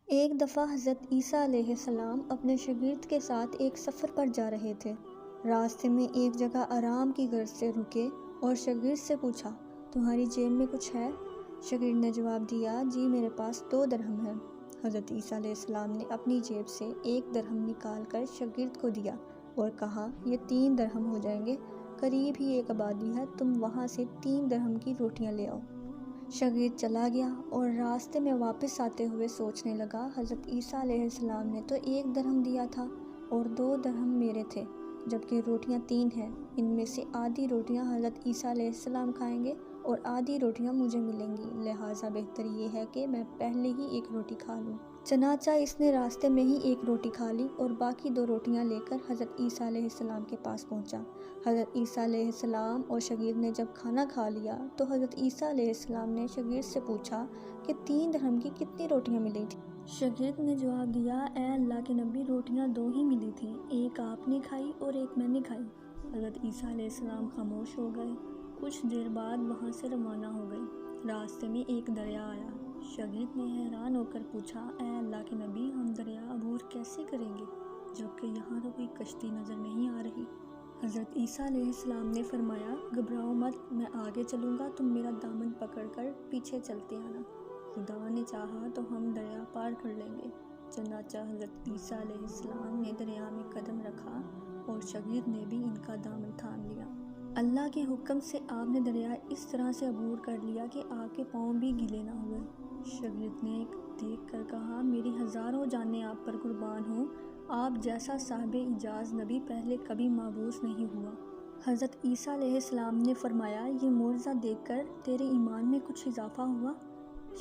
ایک دفعہ حضرت عیسیٰ علیہ السلام اپنے شاگرد کے ساتھ ایک سفر پر جا رہے تھے۔ راستے میں ایک جگہ آرام کی غرض سے رکے اور شاگرد سے پوچھا، تمہاری جیب میں کچھ ہے؟ شاگرد نے جواب دیا، جی میرے پاس 2 درہم ہیں۔ حضرت عیسیٰ علیہ السلام نے اپنی جیب سے 1 درہم نکال کر شاگرد کو دیا اور کہا، یہ 3 درہم ہو جائیں گے، قریب ہی ایک آبادی ہے، تم وہاں سے 3 درہم کی روٹیاں لے آؤ۔ شاگرد چلا گیا اور راستے میں واپس آتے ہوئے سوچنے لگا، حضرت عیسیٰ علیہ السلام نے تو 1 درہم دیا تھا اور 2 درہم میرے تھے، جبکہ روٹیاں 3 ہیں۔ ان میں سے آدھی روٹیاں حضرت عیسیٰ علیہ السلام کھائیں گے اور آدھی روٹیاں مجھے ملیں گی، لہٰذا بہتر یہ ہے کہ میں پہلے ہی 1 روٹی کھا لوں۔ چنانچہ اس نے راستے میں ہی 1 روٹی کھا لی اور باقی 2 روٹیاں لے کر حضرت عیسیٰ علیہ السلام کے پاس پہنچا۔ حضرت عیسیٰ علیہ السلام اور شاگرد نے جب کھانا کھا لیا تو حضرت عیسیٰ علیہ السلام نے شاگرد سے پوچھا کہ 3 درہم کی کتنی روٹیاں ملی تھیں؟ شاگرد نے جواب دیا، اے اللہ کے نبی، روٹیاں 2 ہی ملی تھیں، ایک آپ نے کھائی اور ایک میں نے کھائی۔ حضرت عیسیٰ علیہ السلام خاموش ہو گئے۔ کچھ دیر بعد وہاں سے روانہ ہو گئے۔ راستے میں ایک دریا آیا۔ شاگرد نے حیران ہو کر پوچھا، اے اللہ کے نبی، ہم دریا عبور کیسے کریں گے جبکہ یہاں تو کوئی کشتی نظر نہیں آ رہی؟ حضرت عیسیٰ علیہ السلام نے فرمایا، گھبراؤ مت، میں آگے چلوں گا، تم میرا دامن پکڑ کر پیچھے چلتے آنا، خدا نے چاہا تو ہم دریا پار کر لیں گے۔ چنانچہ حضرت عیسیٰ علیہ السلام نے دریا میں قدم رکھا اور شاگرد نے بھی ان کا دامن تھام لیا۔ اللہ کے حکم سے آپ نے دریا اس طرح سے عبور کر لیا کہ آپ کے پاؤں بھی گیلے نہ ہوئے۔ شاگرد نے دیکھ کر کہا، میری ہزاروں جانیں آپ پر قربان ہوں، آپ جیسا صاحب اعجاز نبی پہلے کبھی مبعوث نہیں ہوا۔ حضرت عیسیٰ علیہ السلام نے فرمایا، یہ معجزہ دیکھ کر تیرے ایمان میں کچھ اضافہ ہوا؟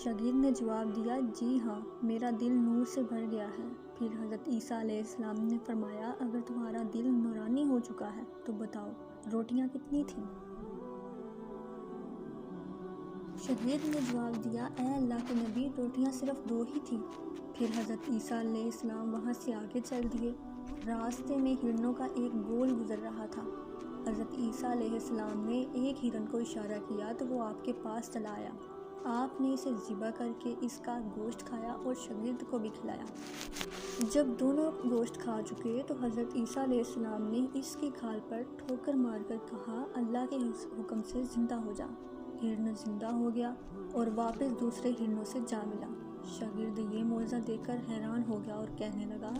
شاگرد نے جواب دیا، جی ہاں، میرا دل نور سے بھر گیا ہے۔ پھر حضرت عیسیٰ علیہ السلام نے فرمایا، اگر تمہارا دل نورانی ہو چکا ہے تو بتاؤ روٹیاں کتنی تھیں؟ شاگرد نے جواب دیا، اے اللہ کے نبی، روٹیاں صرف 2 ہی تھیں۔ پھر حضرت عیسیٰ علیہ السلام وہاں سے آگے چل دیے۔ راستے میں ہرنوں کا ایک گول گزر رہا تھا۔ حضرت عیسیٰ علیہ السلام نے ایک ہرن کو اشارہ کیا تو وہ آپ کے پاس چلا آیا۔ آپ نے اسے ذبح کر کے اس کا گوشت کھایا اور شاگرد کو بھی کھلایا۔ جب دونوں گوشت کھا چکے تو حضرت عیسیٰ علیہ السلام نے اس کی کھال پر ٹھوکر مار کر کہا، اللہ کے حکم سے زندہ ہو جا۔ ہرن زندہ ہو گیا اور واپس دوسرے ہرنوں سے جا ملا۔ شاگرد یہ معجزہ دیکھ کر حیران ہو گیا اور کہنے لگا،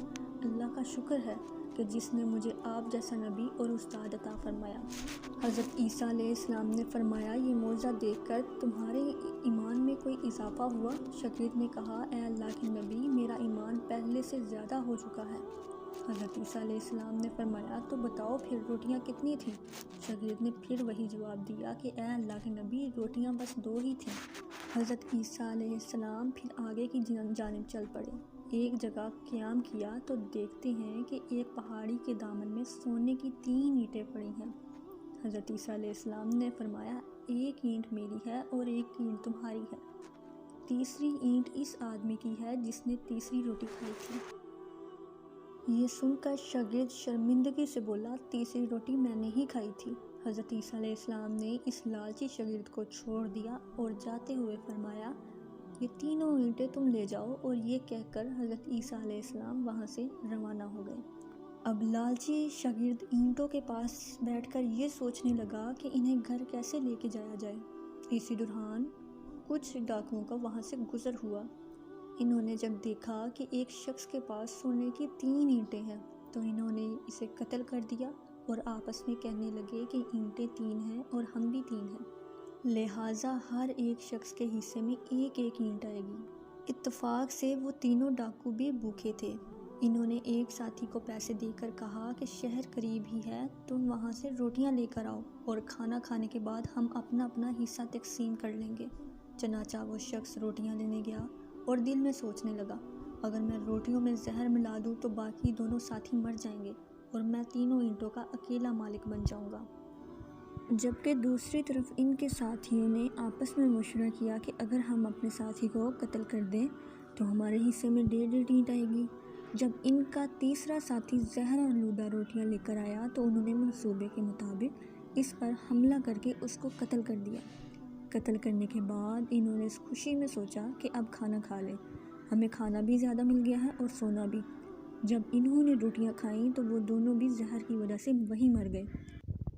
اللہ کا شکر ہے کہ جس نے مجھے آپ جیسا نبی اور استاد عطا فرمایا۔ حضرت عیسیٰ علیہ السلام نے فرمایا، یہ معجزہ دیکھ کر تمہارے ایمان میں کوئی اضافہ ہوا؟ شاگرد نے کہا، اے اللہ کے نبی، میرا ایمان پہلے سے زیادہ ہو چکا ہے۔ حضرت عیسیٰ علیہ السلام نے فرمایا، تو بتاؤ پھر روٹیاں کتنی تھیں؟ شاگرد نے پھر وہی جواب دیا کہ اے اللہ کے نبی، روٹیاں بس 2 ہی تھیں۔ حضرت عیسیٰ علیہ السلام پھر آگے کی جانب چل پڑے۔ ایک جگہ قیام کیا تو دیکھتے ہیں کہ ایک پہاڑی کے دامن میں سونے کی 3 اینٹیں پڑی ہیں۔ حضرت عیسیٰ علیہ السلام نے فرمایا، 1 اینٹ میری ہے اور 1 اینٹ تمہاری ہے، تیسری اینٹ اس آدمی کی ہے جس نے تیسری روٹی کھائی تھی۔ یہ سن کر شاگرد شرمندگی سے بولا، تیسری روٹی میں نے ہی کھائی تھی۔ حضرت عیسیٰ علیہ السلام نے اس لالچی شاگرد کو چھوڑ دیا اور جاتے ہوئے فرمایا، یہ تینوں اینٹیں تم لے جاؤ، اور یہ کہہ کر حضرت عیسیٰ علیہ السلام وہاں سے روانہ ہو گئے۔ اب لالچی شاگرد اینٹوں کے پاس بیٹھ کر یہ سوچنے لگا کہ انہیں گھر کیسے لے کے جایا جائے۔ اسی دوران کچھ ڈاکوؤں کا وہاں سے گزر ہوا۔ انہوں نے جب دیکھا کہ ایک شخص کے پاس سونے کی 3 اینٹیں ہیں تو انہوں نے اسے قتل کر دیا اور آپس میں کہنے لگے کہ اینٹیں 3 ہیں اور ہم بھی 3 ہیں، لہٰذا ہر ایک شخص کے حصے میں 1 اینٹ آئے گی۔ اتفاق سے وہ تینوں ڈاکو بھی بھوکے تھے۔ انہوں نے ایک ساتھی کو پیسے دے کر کہا کہ شہر قریب ہی ہے، تم وہاں سے روٹیاں لے کر آؤ اور کھانا کھانے کے بعد ہم اپنا اپنا حصہ تقسیم کر لیں گے۔ چنانچہ وہ شخص روٹیاں لینے گیا اور دل میں سوچنے لگا، اگر میں روٹیوں میں زہر ملا دوں تو باقی دونوں ساتھی مر جائیں گے اور میں تینوں اینٹوں کا اکیلا مالک بن جاؤں گا۔ جبکہ دوسری طرف ان کے ساتھیوں نے آپس میں مشورہ کیا کہ اگر ہم اپنے ساتھی کو قتل کر دیں تو ہمارے حصے میں 1.5 اینٹ آئے گی۔ جب ان کا تیسرا ساتھی زہر آلودہ روٹیاں لے کر آیا تو انہوں نے منصوبے کے مطابق اس پر حملہ کر کے اس کو قتل کر دیا۔ قتل کرنے کے بعد انہوں نے اس خوشی میں سوچا کہ اب کھانا کھا لیں، ہمیں کھانا بھی زیادہ مل گیا ہے اور سونا بھی۔ جب انہوں نے روٹیاں کھائیں تو وہ دونوں بھی زہر کی وجہ سے وہیں مر گئے۔